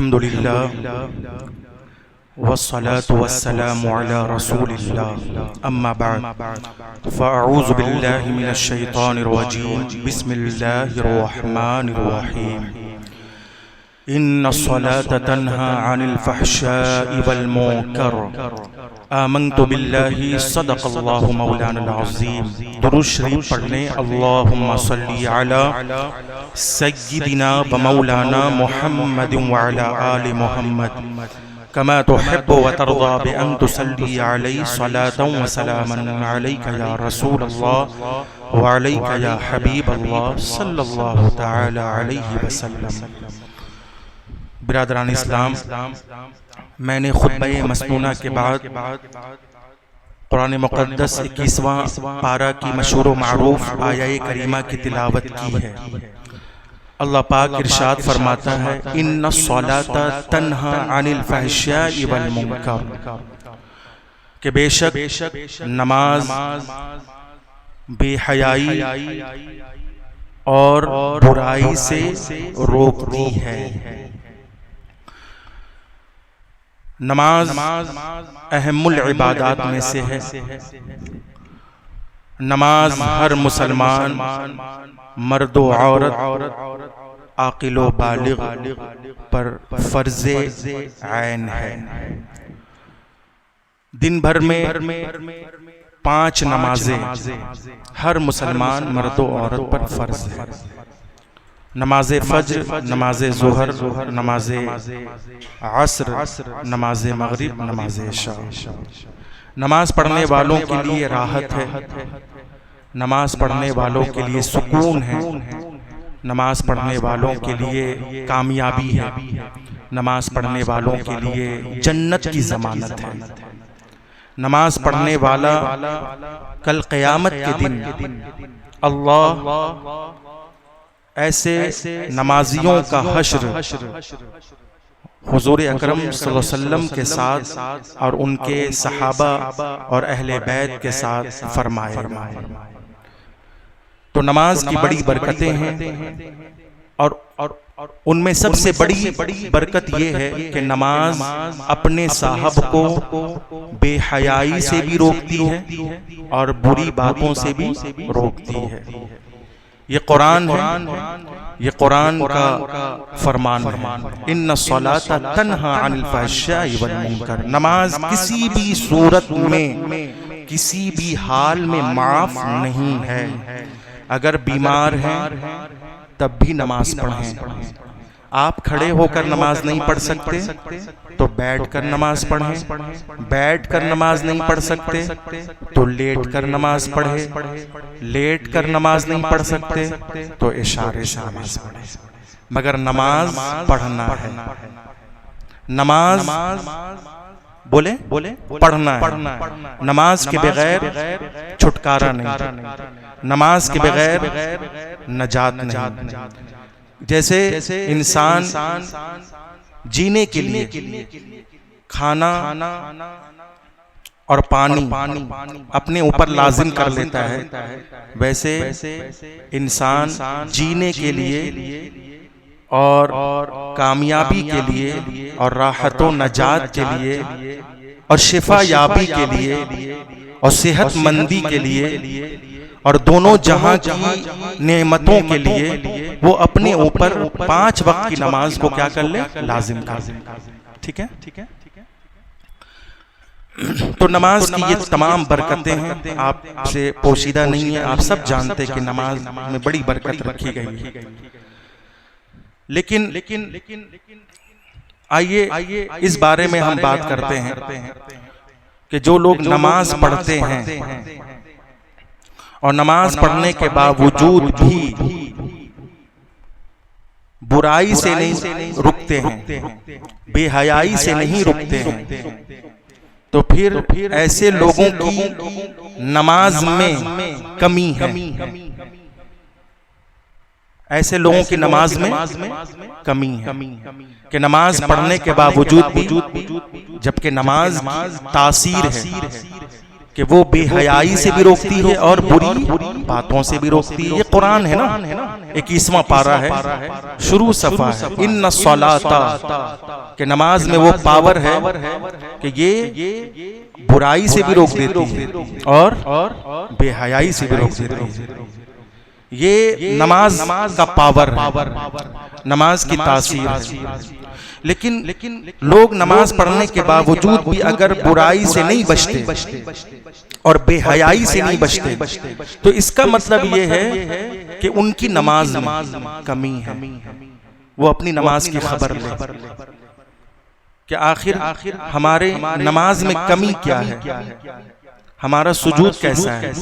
अल्हम्दुलिल्लाह वस्सलातु वस्सलामु अला रसूलिल्लाह अम्मा बाद फ़अऊज़ु बिल्लाहि मिनश शैतानिर रजीम बिस्मिल्लाहिर रहमानिर रहीम इन्नस्सलाता तन्हा अनिल फ़हशाइ वल मुनकर आमन्तु बिल्लाहि सदक़ल्लाहु मौलाना अज़ीम। दुरूद शरीफ पढ़ने अल्लाहुम्मा सल्ली अला सय्यिदिना व मौलाना मुहम्मद व अला आलि मुहम्मद कमा तुहिब्बु व तर्दा बि अन तुसल्ली अलैहि सलातन व सलामन अलैका या रसूलल्लाह व अलैका या हबीबल्लाह सल्लल्लाहु तआला अलैहि वसल्लम। बिरादरान इस्लाम, मैंने खुतबे मसनूना के बाद कुरान मुक़द्दस 21वां पारा की मशहूर व मारूफ आया करीमा की तिलावत की है। अल्लाह पाक इरशाद फरमाता है, इन्नस्सलाता तन्हा अनिल फ़हशाइ वल मुनकर, कि बेशक नमाज बेहयाई और बुराई से रोकती है। नमाज अहमुल इबादात में से है। नमाज हर मुसलमान मर्द व औरत आकिल व बालिग पर फर्ज़े ऐन है। दिन भर में 5 नमाजें हर मुसलमान मर्द व औरत पर फर्ज है। नमाज फज्र, नमाज ज़ुहर, नमाज असर, नमाज मगरिब, नमाज इशा। नमाज पढ़ने वालों के लिए राहत है, नमाज पढ़ने वालों के लिए सुकून है, नमाज पढ़ने वालों के लिए कामयाबी है, नमाज पढ़ने वालों के लिए जन्नत की ज़मानत है। नमाज पढ़ने वाला कल क़यामत के दिन अल्लाह ऐसे नमाजियों का हश्र हुजूर अकरम सल्लल्लाहु अलैहि वसल्लम के साथ और उनके सहाबा और अहले बैत के साथ फरमाएगा। तो नमाज की बड़ी बरकतें हैं और उनमें सबसे बड़ी बरकत ये है कि नमाज अपने साहब को बेहयाई से भी रोकती है और बुरी बातों से भी रोकती है। ये कुरान है, ये कुरान का फरमान है, इन्नस्सलाता तन्हा अनिल फ़हशाइ वल मुनकर। नमाज किसी भी सूरत में, किसी भी हाल में माफ नहीं है। अगर बीमार हैं तब भी नमाज पढ़ें। आप खड़े होकर नमाज नहीं पढ़ सकते तो बैठ कर नमाज पढ़ें। बैठ कर नमाज नहीं पढ़ सकते तो लेट कर नमाज पढ़े। लेट कर नमाज नहीं पढ़ सकते तो इशारे से नमाज पढ़े। मगर नमाज पढ़ना है। नमाज बोले पढ़ना है। नमाज के बगैर छुटकारा नहीं, नमाज के बगैर नजात नहीं। जैसे इंसान जीने के लिए खाना और पानी अपने ऊपर लाजिम कर लेता है, वैसे इंसान जीने के लिए और कामयाबी के लिए और राहत व नजात के लिए और शिफा याबी के लिए और सेहतमंदी के लिए और दोनों जहां की नेमतों के लिए वो अपने ऊपर 5 वक्त की नमाज को क्या कर ले, लाजिम कर। ठीक है। तो नमाज की ये तमाम बरकतें हैं, आपसे पोशीदा नहीं है। आप सब जानते हैं कि नमाज में बड़ी बरकत रखी गई है। लेकिन आइए इस बारे में हम बात करते हैं कि जो लोग नमाज पढ़ते हैं और नमाज पढ़ने के बावजूद भी बुराई से नहीं रुकते हैं, बेहयाई से नहीं रुकते हैं, तो फिर ऐसे लोगों की नमाज में कमी है। ऐसे लोगों की नमाज में कमी है कि नमाज पढ़ने के बावजूद भी, जबकि नमाज तासीर है, कि वो बेहयाई से भी रोकती है और बुरी बातों से भी रोकती है। ये कुरान है ना, 21वां पारा है, शुरू सफा है। इन्ना सलाता कि नमाज में वो पावर है कि ये बुराई से भी रोक देती है और बेहयाई से भी रोक देती है। ये नमाज का पावर है, नमाज की तासीर है। लेकिन लोग नमाज पढ़ने के बावजूद भी अगर बुराई से नहीं बचते और बेहयाई से नहीं बचते तो इसका मतलब ये है कि उनकी नमाज में कमी है। वो अपनी नमाज की खबर ले कि आखिर हमारे नमाज में कमी क्या है, हमारा सुजूद कैसा है,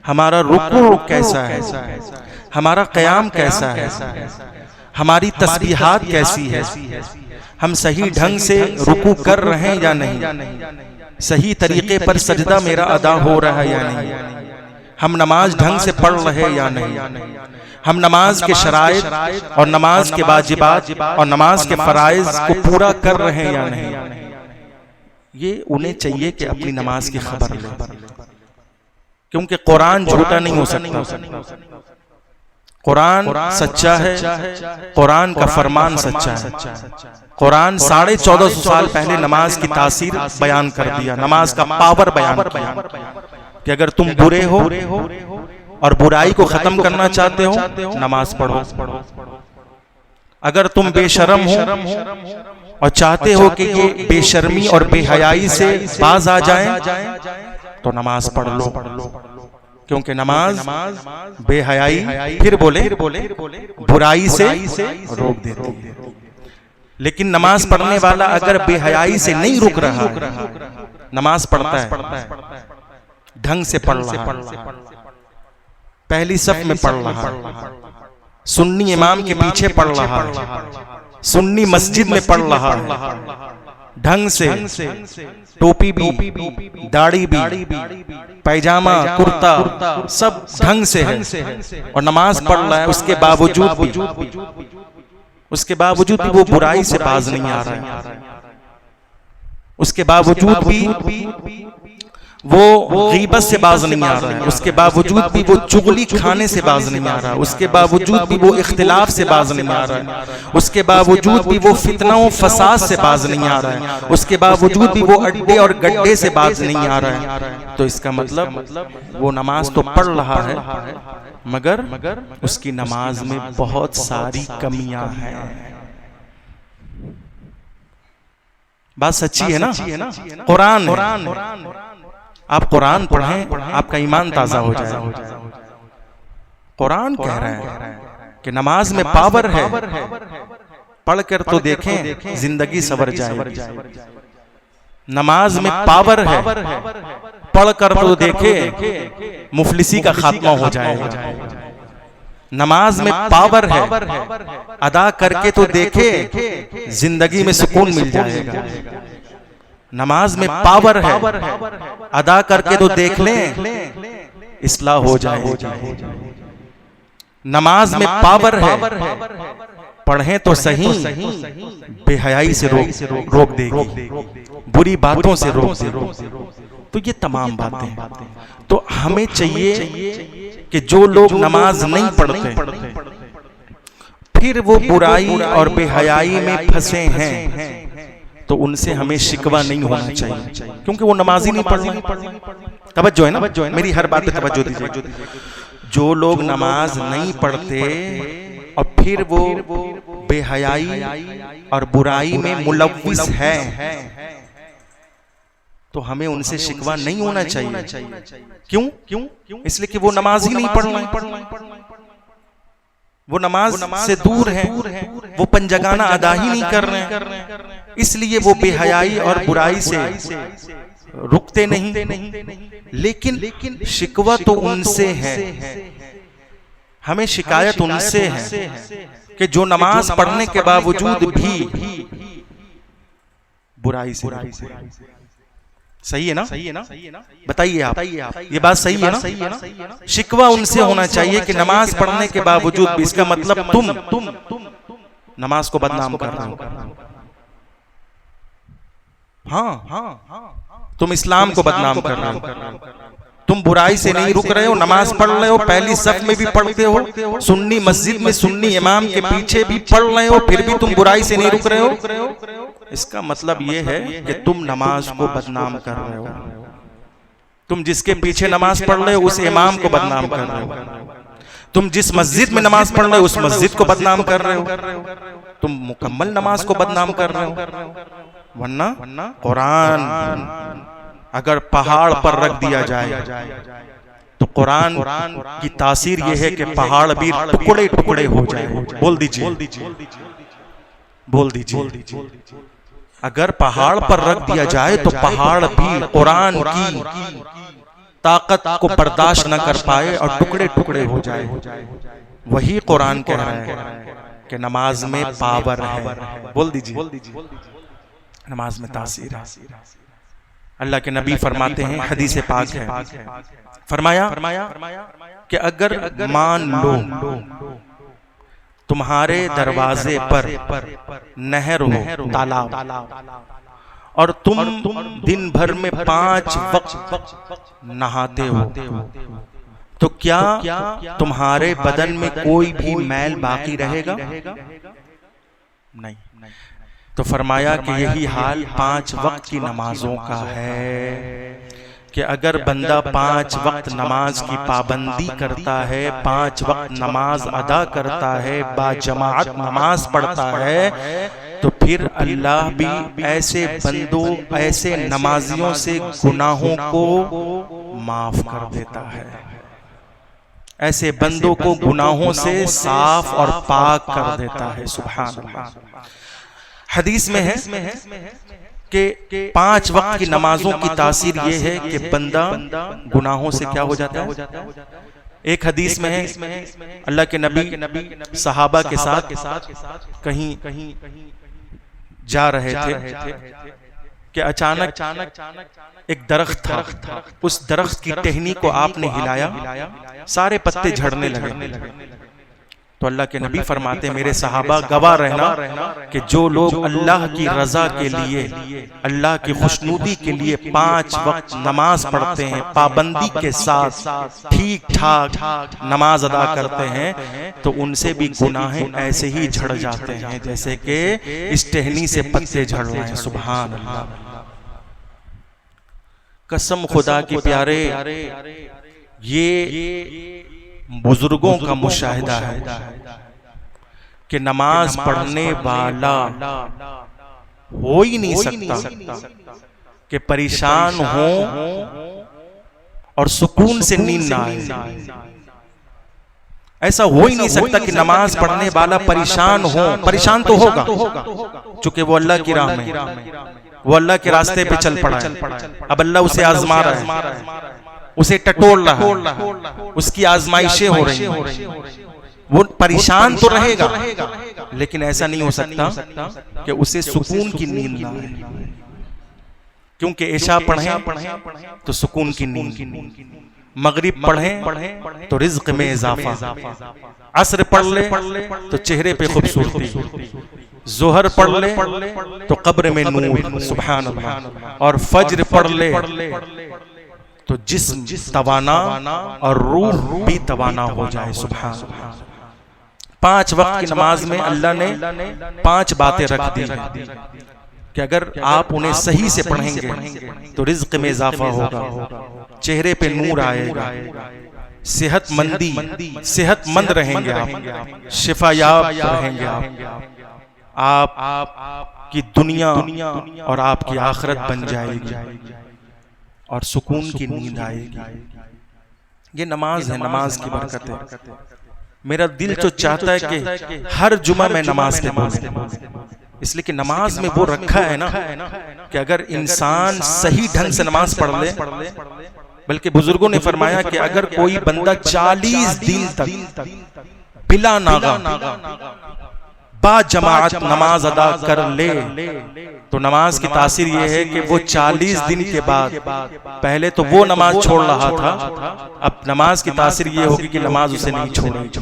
हमारा रुकू कैसा है, हमारा क़याम कैसा है, हमारी तस्बीहात कैसी है, हम सही ढंग से रुकू कर रहे हैं या नहीं, सही तरीके पर सजदा मेरा अदा हो रहा है या नहीं, हम नमाज ढंग से पढ़ रहे हैं या नहीं, हम नमाज के शराइत और नमाज के वाजिबात और नमाज के फराइज को पूरा कर रहे हैं या नहीं। ये उन्हें चाहिए कि अपनी नमाज की खबर ले, क्योंकि कुरान झूठा नहीं हो सकता। कुरान सच्चा है, कुरान का फरमान सच्चा है। कुरान 1450 साल पहले नमाज की तासीर बयान कर दिया, नमाज का पावर बयान किया कि अगर तुम बुरे हो और बुराई को खत्म करना चाहते हो नमाज पढ़ो। अगर तुम बेशर्म हो और चाहते हो कि ये बेशर्मी और बेहयाई से बाज आ जाएं तो नमाज पढ़ लो, क्योंकि नमाज बेहयाई फिर बोले बुराई से रोक देती है। लेकिन नमाज पढ़ने वाला अगर बेहयाई से नहीं रुक रहा है, नमाज पढ़ता है, ढंग से पढ़ रहा है, पहली सफ में पढ़ रहा है, सुन्नी इमाम के पीछे पढ़ रहा है, सुन्नी मस्जिद में पढ़ रहा है, ढंग से टोपी भी, दाढ़ी भी, पैजामा कुर्ता सब ढंग से है और नमाज पढ़ रहा है, उसके बावजूद भी वो बुराई से बाज नहीं आ रहा है, उसके बावजूद भी वो गीबत से बाज नहीं आ रहा है, उसके बावजूद भी वो चुगली खाने से बाज नहीं आ रहा है, उसके बावजूद भी वो इख्तिलाफ से बाज नहीं आ रहा है, उसके बावजूद भी वो फितना और फसाद से बाज नहीं आ रहा है, उसके बावजूद भी वो अड्डे और गड्ढे से बाज नहीं आ रहा है। तो इसका मतलब वो नमाज तो पढ़ रहा है मगर उसकी नमाज में बहुत सारी कमियां हैं। बात सच्ची है ना? कुरान है, आप कुरान पढ़ें आपका ईमान ताजा हो जाएगा। कुरान कह रहा है कि नमाज में पावर है, पढ़कर तो देखें जिंदगी सवर जाएगी। नमाज में पावर है, पढ़कर तो देखें मुफलिसी का खात्मा हो जाएगा। नमाज में पावर है, अदा करके तो देखें जिंदगी में सुकून मिल जाएगा। नमाज में पावर है, अदा करके तो देख लें इस्लाह हो जाएगी। नमाज में पावर है, पढ़ें तो सही बेहयाई से रोक देगी, बुरी बातों से रोक देगी। तो ये तमाम बातें, तो हमें चाहिए कि जो लोग नमाज नहीं पढ़ते फिर वो बुराई और बेहयाई में फंसे हैं तो उनसे हमें शिकवा नहीं होना चाहिए, क्योंकि वो नमाज ही नहीं पढ़ रहे। तवज्जो है ना, मेरी हर बात पे तवज्जो दीजिए। जो लोग नमाज नहीं पढ़ते और फिर वो बेहयाई और बुराई में मुलव्विस है तो हमें उनसे शिकवा नहीं होना चाहिए। क्यों? इसलिए कि वो नमाज ही नहीं पढ़ रहे, वो नमाज से दूर है, वो पंजगाना अदा ही नहीं कर रहे हैं, इसलिए वो बेहयाई और बुराई से रुकते नहीं। लेकिन शिकवा तो उनसे है, हमें शिकायत उनसे है कि जो नमाज पढ़ने के बावजूद भी बुराई से। सही है ना? बताइए आप, ये बात सही है ना? शिकवा उनसे होना चाहिए कि नमाज पढ़ने के बावजूद भी, इसका मतलब तुम नमाज को बदनाम कर रहे हो। हाँ, तुम इस्लाम को बदनाम कर रहे हो, तुम बुराई से नहीं रुक रहे हो, नमाज पढ़ रहे हो, पहली सफ में भी पढ़ते हो, सुन्नी मस्जिद में सुन्नी इमाम के पीछे भी पढ़ रहे हो, फिर भी तुम बुराई से नहीं रुक रहे हो। इसका मतलब यह है कि तुम नमाज को बदनाम कर रहे हो। तुम जिसके पीछे नमाज पढ़ रहे हो उस इमाम को बदनाम कर रहे हो। तुम जिस मस्जिद में नमाज पढ़ रहे हो उस मस्जिद को बदनाम कर रहे हो। तुम मुकम्मल नमाज को बदनाम कर रहे हो। वरना कुरान अगर पहाड़ पर रख दिया जाए तो कुरान की तासीर यह है कि पहाड़ भी टुकड़े टुकड़े हो जाए। बोल दीजिए, बोल दीजिए। अगर पहाड़ पर रख दिया जाए तो पहाड़ भी कुरान की ताकत को बर्दाश्त न कर पाए और टुकड़े टुकड़े हो जाए। वही कुरान कह रहा है कि नमाज में पावर है। बोल दीजिए, नमाज में तासीर है। अल्लाह के नबी फरमाते हैं, हदीस पाक है, फरमाया कि अगर मान लो तुम्हारे दरवाजे पर नहर हो, तालाब, और तुम दिन भर में 5 वक्त नहाते हो, तो क्या तुम्हारे बदन में कोई भी मैल बाकी रहेगा? नहीं। तो फरमाया कि यही हाल 5 वक्त की नमाजों का है कि अगर बंदा 5 वक्त नमाज की पाबंदी करता है, 5 वक्त नमाज अदा करता है, बाजमात नमाज पढ़ता है, तो फिर अल्लाह भी ऐसे बंदों, ऐसे नमाजियों से गुनाहों को माफ कर देता है। ऐसे बंदों को गुनाहों से साफ और पाक कर देता है। सुभान अल्लाह। हदीस में है कि 5 वक्त की नमाजों की तासीर ये है कि बंदा गुनाहों से क्या हो जाता है। एक हदीस में है अल्लाह के नबी सहाबा के साथ कहीं जा रहे थे कि अचानक एक दरख्त था, उस दरख्त की टहनी को आपने हिलाया, सारे पत्ते झड़ने लगे। तो अल्लाह के नबी फरमाते, मेरे सहाबा गवाह रहना कि जो लोग अल्लाह की रजा के लिए, अल्लाह की खुशनुदी के लिए 5 वक्त नमाज पढ़ते हैं, पाबंदी के साथ ठीक ठाक नमाज अदा करते हैं, तो उनसे भी गुनाहें ऐसे ही झड़ जाते हैं जैसे कि इस टहनी से पत्ते झड़ रहे हैं। सुभान अल्लाह। कसम खुदा की प्यारे, ये बुजुर्गों का मुशाहिदा है कि नमाज पढ़ने वाला हो ही नहीं सकता कि परेशान हो और सुकून से नींद ना आए। ऐसा हो ही नहीं सकता कि नमाज पढ़ने वाला परेशान हो। परेशान तो होगा, चूंकि वो अल्लाह की राह में, वो अल्लाह के रास्ते पे चल पड़ा है। अब अल्लाह उसे आजमा रहा है, उसे टटोल रहा है, उसकी आजमाइशें हो रही हैं। वो परेशान तो रहेगा, लेकिन ऐसा नहीं हो सकता कि उसे सुकून की नींद ना आए। क्योंकि इशा पढ़ें तो सुकून की नींद, मगरिब पढ़ें तो रिज्क में इजाफा, असर पढ़ ले तो चेहरे पे खूबसूरती, जोहर पढ़ ले तो कब्र में नूर, सुभान अल्लाह, और फज्र पढ़ ले तो जिस्म तवाना और रूह भी तवाना हो जाए। सुभान अल्लाह। 5 वक्त की नमाज में अल्लाह ने 5 बातें रख दी कि अगर आप उन्हें सही से पढ़ेंगे तो रिज्क में इजाफा होगा, चेहरे पे नूर आएगा, सेहतमंद रहेंगे आप, शिफायाब रहेंगे आप की दुनिया और आपकी आखिरत बन जाएगी और सुकून की नींद आएगी। ये नमाज है, नमाज की बरकत है। मेरा दिल तो चाहता है कि हर जुमा में नमाज के बोलूं, इसलिए कि नमाज में वो रखा है ना कि अगर इंसान सही ढंग से नमाज पढ़ ले, बल्कि बुजुर्गों ने फरमाया कि अगर कोई बंदा 40 दिन तक बिला नागा बाजमात नमाज अदा कर ले, तो नमाज की तासीर यह है कि वो 40 दिन के बाद, पहले तो वो नमाज छोड़ रहा था, अब नमाज की तासीर यह होगी कि नमाज उसे नहीं छोड़ेगी।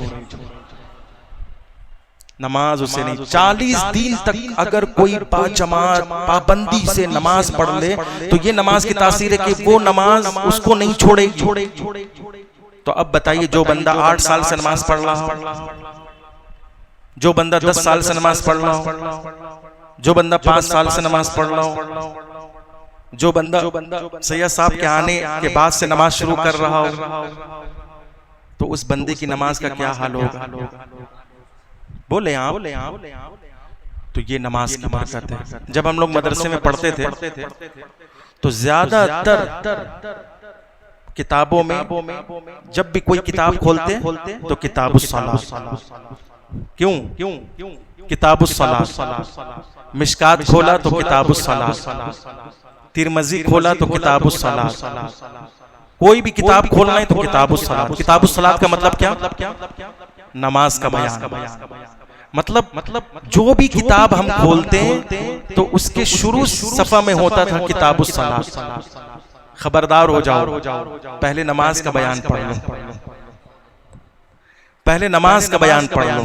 नमाज उसे नहीं। 40 दिन तक अगर कोई बाजमात पाबंदी से नमाज पढ़ ले तो ये नमाज की तासीर है कि वो नमाज उसको नहीं छोड़ेगी। तो अब बताइए, जो बंदा 8 साल से नमाज पढ़ रहा हो, जो बंदा 10 साल से नमाज पढ़ रहा हो, जो बंदा 5 साल से नमाज पढ़ रहा हो, जो बंदा सैयद साहब के आने के बाद से नमाज शुरू कर रहा हो, तो उस बंदे की नमाज का क्या हाल होगा? बोले आप। तो ये नमाज की बरकत है। जब हम लोग मदरसे में पढ़ते थे तो ज्यादातर किताबों में जब भी कोई किताब खोलते तो किताबुस सलात, क्यों किताबुस सलात, मिशकात खोला तो किताबुस सलात, तिरमिज़ी खोला तो किताबुस सलात, कोई भी किताब खोलना है तो किताबुस सलात। किताबुस सलात का मतलब क्या? नमाज का बयान। मतलब जो भी किताब हम खोलते हैं तो उसके शुरू सफा में होता था किताबुस सलात। खबरदार हो जाओ, पहले नमाज का बयान पढ़ लो, पहले नमाज का बयान पढ़ लो।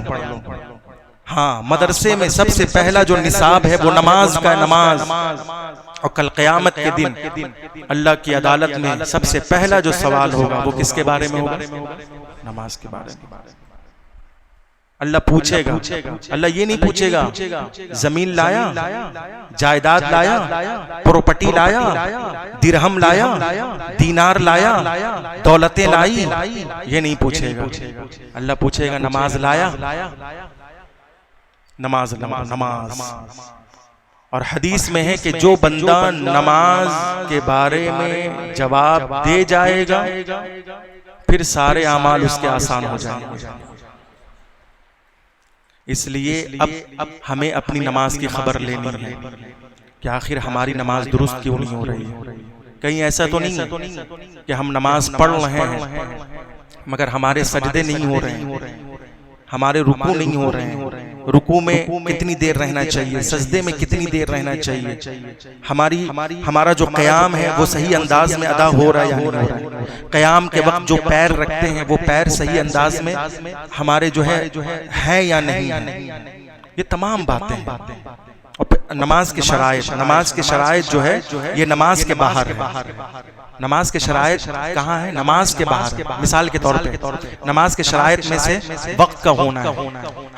हाँ, मदरसे में सबसे पहला जो निसाब है वो नमाज का नमाज। और कल क़यामत के दिन अल्लाह की अदालत में सबसे पहला जो सवाल होगा वो किसके बारे में होगा? नमाज के बारे में। अल्लाह पूछेगा, अल्लाह ये नहीं पूछेगा जमीन लाया, जायदाद लाया, प्रॉपर्टी लाया, दिरहम लाया, दीनार लाया, दौलतें लाई, ये नहीं पूछेगा। अल्लाह पूछेगा नमाज लाया, नमाज नमाज। और हदीस में है कि जो बंदा नमाज के बारे में जवाब दे जाएगा फिर सारे अमाल उसके आसान हो जाएंगे। इसलिए अब हमें अपनी नमाज की खबर लेनी है कि आखिर हमारी नमाज दुरुस्त क्यों नहीं हो रही है। कहीं ऐसा तो नहीं है कि हम नमाज पढ़ रहे हैं मगर हमारे सजदे नहीं हो रहे हैं, हमारे रुकू नहीं हो रहे हैं। रुकू में कितनी देर रहना चाहिए, सजदे में कितनी देर रहना चाहिए, हमारा जो क़याम है वो सही अंदाज में अदा हो रहा है या नहीं हो रहा है। क़याम के वक्त जो पैर रखते हैं वो पैर सही अंदाज में हमारे जो है या नहीं है। ये तमाम बातें हैं। और नमाज के शराइत जो है ये नमाज के बाहर है। नमाज के शराइत कहाँ है? नमाज के बाहर। मिसाल के तौर पे नमाज के शराइत में से वक्त का होना है।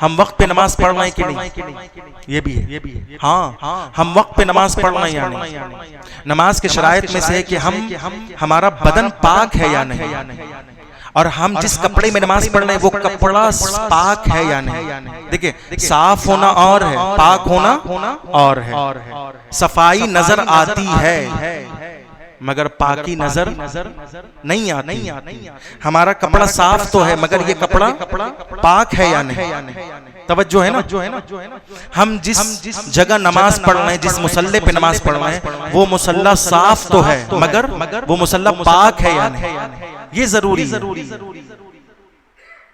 हम वक्त पे नमाज पढ़ रहे हैं कि नहीं, ये भी है। हाँ, हम वक्त पे नमाज पढ़ रहे हैं या नहीं। नमाज के शराइत में से है कि हमारा बदन पाक है या नहीं, और हम जिस कपड़े में नमाज पढ़ रहे हैं वो कपड़ा पाक है या नहीं। देखिए, साफ होना और है, पाक होना और है। सफाई नजर आती है मगर पाकी नजर नहीं आती। हमारा कपड़ा साफ तो है मगर ये कपड़ा पाक है या नहीं। तवज्जो है ना। हम जिस जगह नमाज पढ़ रहे हैं, जिस मुसल्ले पे नमाज पढ़ रहे हैं वो मुसल्ला साफ तो है मगर वो मुसल्ला पाक है या नहीं, ये जरूरी है।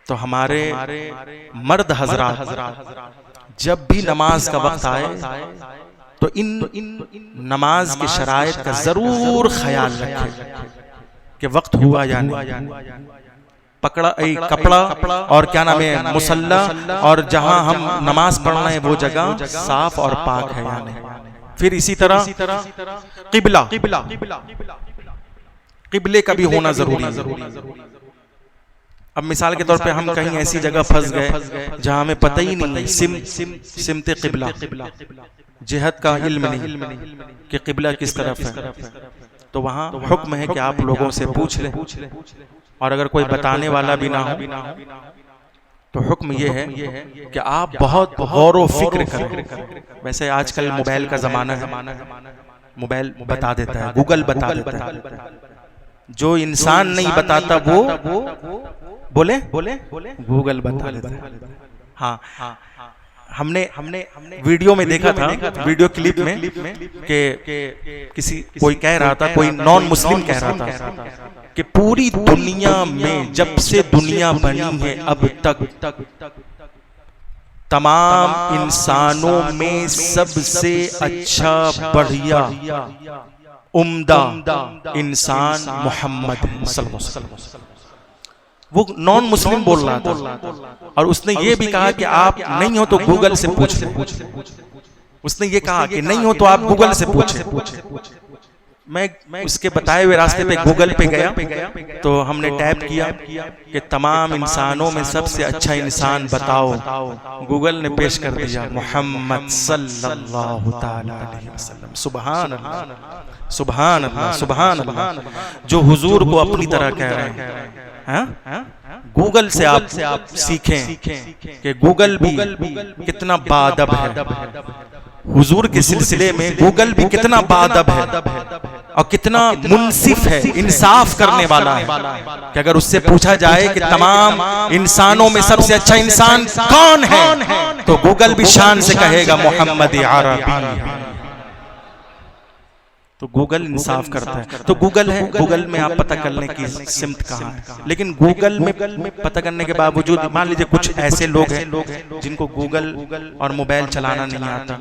तो हमारे मर्द हजरात जब भी नमाज का वक्त आए तो इन नमाज के शराइत का जरूर ख्याल रखें कि वक्त हुआ या नहीं। पकड़ा कपड़ा और क्या नाम है मुसल्ला, और जहां हम नमाज पढ़ रहे हैं वो जगह साफ और पाक है या नहीं। फिर इसी तरह किबले का भी होना जरूरी है। अब मिसाल के तौर पे हम कहीं ऐसी जगह फंस गए जहां हमें पता ही नहीं सिमते किबला, जिहद का इल्म नहीं कि किबला किस तरफ है, तो वहां हुक्म है कि आप लोगों से पूछ लें। और अगर कोई बताने वाला भी ना हो तो हुक्म ये है कि आप बहुत गौर व फिक्र करें। वैसे आजकल मोबाइल का जमाना है, मोबाइल बता देता है, गूगल बता देता है। जो इंसान नहीं बताता वो बोले गूगल बता देता है। हाँ, हमने वीडियो में देखा था, वीडियो क्लिप में कि कोई कह रहा था, कोई नॉन मुस्लिम कह रहा था कि पूरी दुनिया में जब से दुनिया बनी है अब तक तमाम इंसानों में सबसे अच्छा, बढ़िया, उम्दा इंसान मोहम्मद सल्लल्लाहु अलैहि वसल्लम। वो नॉन मुस्लिम बोल रहा था और उसने ये भी कहा कि आप नहीं हो तो गूगल से पूछ लें। उसने ये कहा कि नहीं हो तो आप गूगल से पूछें। मैं उसके बताए हुए रास्ते पे गूगल पे गया तो हमने टैप किया कि तमाम इंसानों में सबसे अच्छा इंसान बताओ। गूगल ने पेश कर दिया मोहम्मद सल्लल्लाहु ताला अलैहि वसल्लम। सुभान अल्लाह, सुभान अल्लाह, सुभान अल्लाह। जो हुजूर को अपनी तरह कह रहे हैं। गूगल से आप सीखें कि गूगल भी कितना बाअदब है। हुजूर के सिलसिले में गूगल भी कितना बाअदब है और कितना मुनसिफ है, इंसाफ करने वाला है कि अगर उससे पूछा जाए कि तमाम इंसानों में सबसे अच्छा इंसान कौन है तो गूगल भी शान से कहेगा मोहम्मद अरबी। तो गूगल इंसाफ करता है। तो गूगल है, गूगल में आप पता करने की सिमत कहाँ है। लेकिन गूगल में पता करने के बावजूद मान लीजिए कुछ ऐसे लोग हैं जिनको गूगल और मोबाइल चलाना नहीं आता,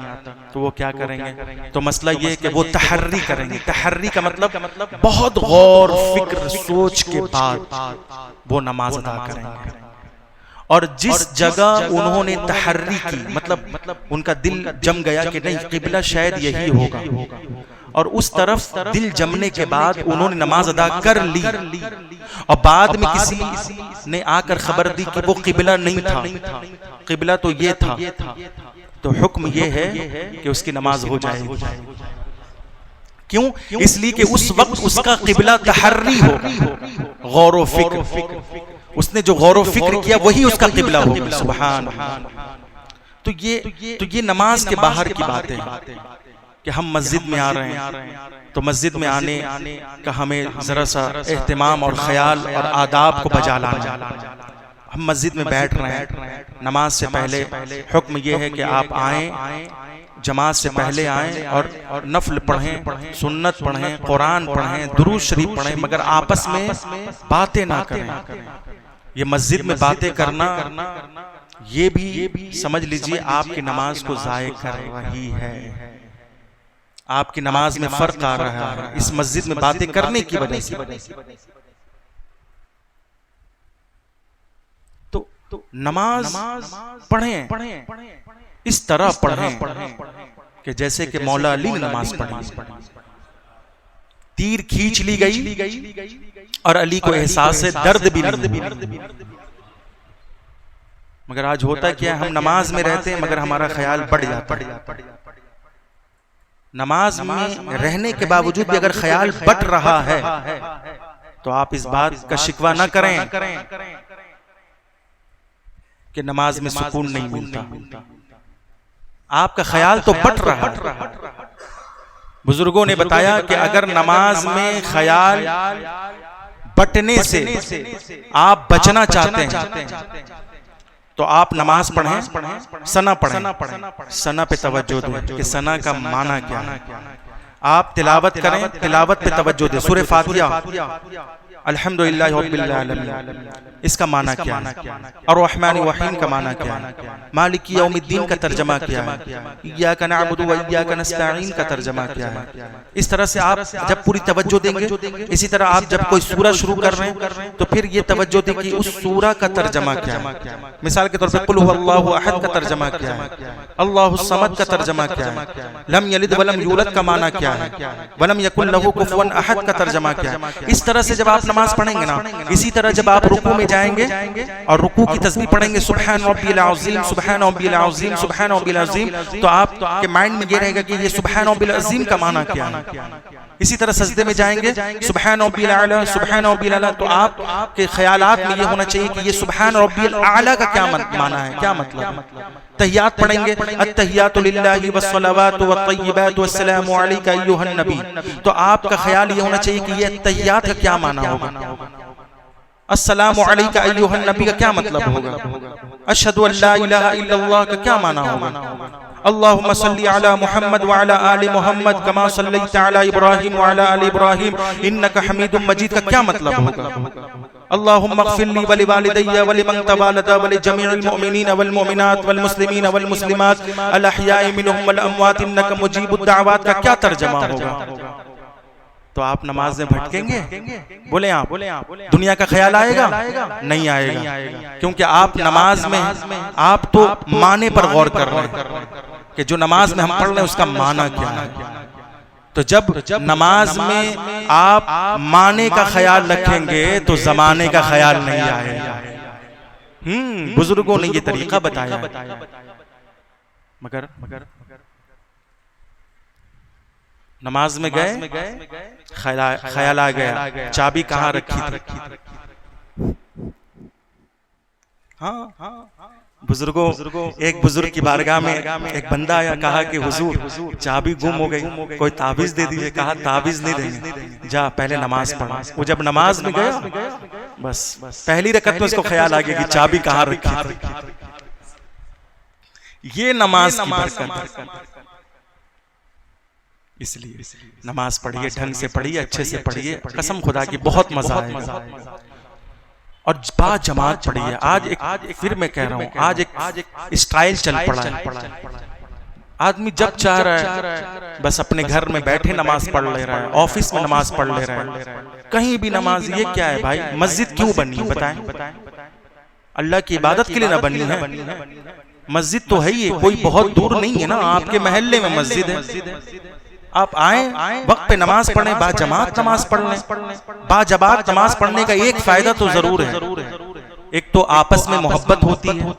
तो वो क्या करेंगे? तो मसला ये है कि वो तहर्री करेंगे। तहर्री का मतलब बहुत गौर फिक्र सोच के बाद वो नमाज अदा करेंगे। और जिस जगह उन्होंने तहर्री की, मतलब उनका दिल जम गया कि नहीं किबला शायद यही होगा, और उस तरफ दिल जमने के बाद उन्होंने नमाज अदा कर ली और बाद में किसी ने आकर खबर दी कि वो किबला नहीं था, किबला तो ये था, तो हुक्म ये है कि उसकी नमाज हो जाएगी। क्यों? इसलिए कि उस वक्त उसका किबला तहर्री होगा, गौर व फिक्र। उसने जो गौर व फिक्र किया वही उसका किबला होगा। सुभान अल्लाह। तो ये नमाज के बाहर की बात है कि हम मस्जिद में आ रहे हैं तो मस्जिद में आने का हमें जरा सा एहतिमाम और ख्याल और आदाब को बजा लाना। हम मस्जिद में बैठ रहे हैं, नमाज से पहले हुक्म ये है कि आप आएं, जमात से पहले आएं और नफल पढ़ें, सुन्नत पढ़ें, कुरान पढ़ें, दुरूद शरीफ पढ़ें, मगर आपस में बातें ना करें। ये मस्जिद में बातें करना ये भी समझ लीजिए आपकी नमाज को ज़ाय कर रही है। आपकी नमाज में फर्क आ रहा है इस मस्जिद में बातें करने की वजह से। तो नमाज पढ़ें, इस तरह पढ़ें कि जैसे कि मौला अली ने नमाज पढ़ी। तीर खींच ली गई और अली को एहसास है दर्द भी नहीं। मगर आज होता क्या है, हम नमाज में रहते हैं मगर हमारा ख्याल बढ़ जाता है। नमाज में रहने के बावजूद भी अगर ख्याल बट रहा है तो आप इस बात का शिकवा न करें कि नमाज में सुकून नहीं मिलता। आपका ख्याल तो बट रहा है। बुजुर्गों ने बताया कि अगर नमाज में ख्याल बटने से आप बचना चाहते हैं तो आप नमाज पढ़ें, सना पढ़ें। सना पे तवज्जो दें कि सना का माना क्या है। आप तिलावत करें, तिलावत पे तवज्जो दें। सूरह फातिहा अल्हम्दुलिल्लाह रब्बिल आलमीन, इसका माना क्या है? और रहमान रहीम का माना क्या है? मालिकी यौमिद्दीन का तर्जमा क्या है? इय्याका नअबुदु व इय्याका नस्तईन का तर्जमा क्या है? इस तरह से आप जब पूरी तवज्जो देंगे, इसी तरह आप जब कोई सूरा शुरू कर रहे हैं तो फिर ये तवज्जो दें कि उस सूरा का तर्जमा क्या है। मिसाल के तौर पर कुल हुवल्लाहु अहद का तर्जमा क्या है, अल्लाहुस समद का तर्जमा क्या है, लम यलिद वलम यूलद का माना क्या है, वलम यकुल लहू कुफुवन अहद का तर्जमा क्या है। इस तरह से जब आप नमाज पढ़ेंगे ना, इसी तरह जब आप रुकू में जाएंगे और रुकू की तस्बीह पढ़ेंगे सुब्हान रब्बिल अज़ीम, सुब्हान रब्बिल अज़ीम, सुब्हान रब्बिल अज़ीम, तो आपके माइंड में ये रहेगा कि ये सुब्हान रब्बिल अज़ीम का माना क्या है। इसी तरह सजदे में जाएंगे सुब्हान रब्बिल आला, सुब्हान रब्बिल आला, तो आपके ख्यालात में ये होना चाहिए कि ये सुब्हान रब्बिल आला का क्या माना है, क्या मतलब है। तहियात पढ़ेंगे अत्तहियातु लिल्लाहि वस्सलावातु वत्तय्यिबातु वस्सलामु अलैका अय्युहन नबी, तो आपका ख्याल ये होना चाहिए कि ये तहियात का क्या माना होगा। अस्सलामु अलैका अय्युहन नबी का क्या मतलब होगा। अशहदु अल्ला इलाहा इल्लल्लाह का क्या माना होगा। अल्लाहुम्मा सल्ली अला मुहम्मद व अला आलि मुहम्मद कमा सल्लैता अला इब्राहीम व अला आलि इब्राहीम इन्नका हमीदुम मजीद का क्या मतलब होगा। अल्लाहुम्मा अग़फिर ली व लिवालिदैया व लिमन तवालदा व लिजमीइल मुमिनीन वल मुमिनात वल मुस्लिमीन वल मुस्लिमात अल अहयाइ मिनहुम वल अमवात इन्नका मुजीबुद दाअवात का क्या तर्जमा होगा। तो आप नमाज में भटकेंगे? बोले आप दुनिया का ख्याल आएगा? नहीं आएगा, क्योंकि आप नमाज में आप तो माने पर गौर कर रहे हैं कि जो नमाज में हम पढ़ रहे हैं उसका माना क्या है। तो जब नमाज में आप माने का ख्याल रखेंगे तो जमाने का ख्याल नहीं आएगा। बुजुर्गों ने ये तरीका बताया, मगर नमाज में गए, ख्याल आ गया चाबी कहाँ रखी थी। हाँ, बुजुर्गों, एक बुजुर्ग की बारगाह में एक बंदा आया, कहा कि हुजूर चाबी गुम हो गई, कोई ताबीज दे दीजिए। कहा ताबीज नहीं देंगे, जा पहले नमाज पढ़ा। वो जब नमाज में गया, बस पहली रकत में उसको ख्याल आ गया कि चाबी कहाँ रखी थी। ये नमाज की बरकत है। इसलिए नमाज पढ़िए, ढंग से पढ़िए, अच्छे से पढ़िए, कसम खुदा की बहुत मजा आएगा। और बात जमात पढ़िए। आज एक फिर मैं कह रहा हूँ, आज एक स्टाइल चल पड़ा है। आदमी जब चाह रहा है बस अपने घर में बैठे नमाज पढ़ ले रहा है, ऑफिस में नमाज पढ़ ले रहा है, कहीं भी नमाज। ये क्या है भाई? मस्जिद क्यों बनी बताएं? अल्लाह की इबादत के लिए ना बनी है। मस्जिद तो है ही, कोई बहुत दूर नहीं है ना, आपके मोहल्ले में मस्जिद है। आप आए, वक्त पे नमाज पढ़ने, बाजमात नमाज पढ़ लें। बाजमात नमाज पढ़ने का एक फायदा तो जरूर है, एक तो आपस में मोहब्बत होती है।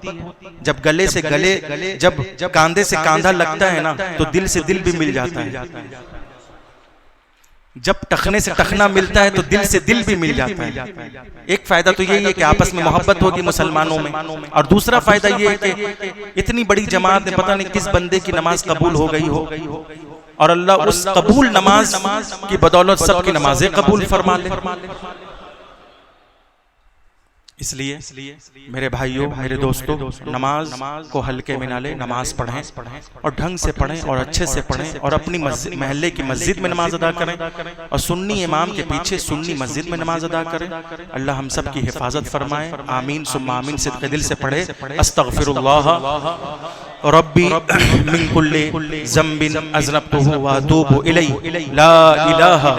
जब गले से गले, जब कांधे से कांधा लगता है ना, तो दिल से दिल भी मिल जाता है। जब टखने से टखना मिलता है तो दिल से दिल भी मिल जाता है। एक फायदा तो यही है कि आपस में मोहब्बत होगी मुसलमानों में। और दूसरा फायदा ये है कि इतनी बड़ी जमात में पता नहीं किस बंदे की नमाज कबूल हो गई हो, और अल्लाह उस कबूल नमाज की बदौलत सबकी नमाजें कबूल फरमा ले। इसलिए मेरे भाइयों, मेरे दोस्तों, नमाज को हल्के में ना ले, नमाज पढ़ें और ढंग से पढ़ें और अच्छे से पढ़ें, और अपनी महल्ले की मस्जिद में नमाज अदा करें, और सुन्नी इमाम के पीछे सुन्नी मस्जिद में नमाज अदा करें। अल्लाह हम सब की हिफाजत फरमाए। आमीन सुम्मा आमीन। सिद्क़े दिल से पढ़े अस्तग़फिरुल्लाह रब्बी मिन कुल्ली ज़म्बिन अज़नबतुहु व अतूबु इलैहि ला इलाहा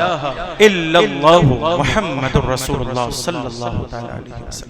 इल्लल्लाहु मुहम्मदुर रसूलुल्लाह सल्लल्लाहु तआला अलैहि वसल्लम।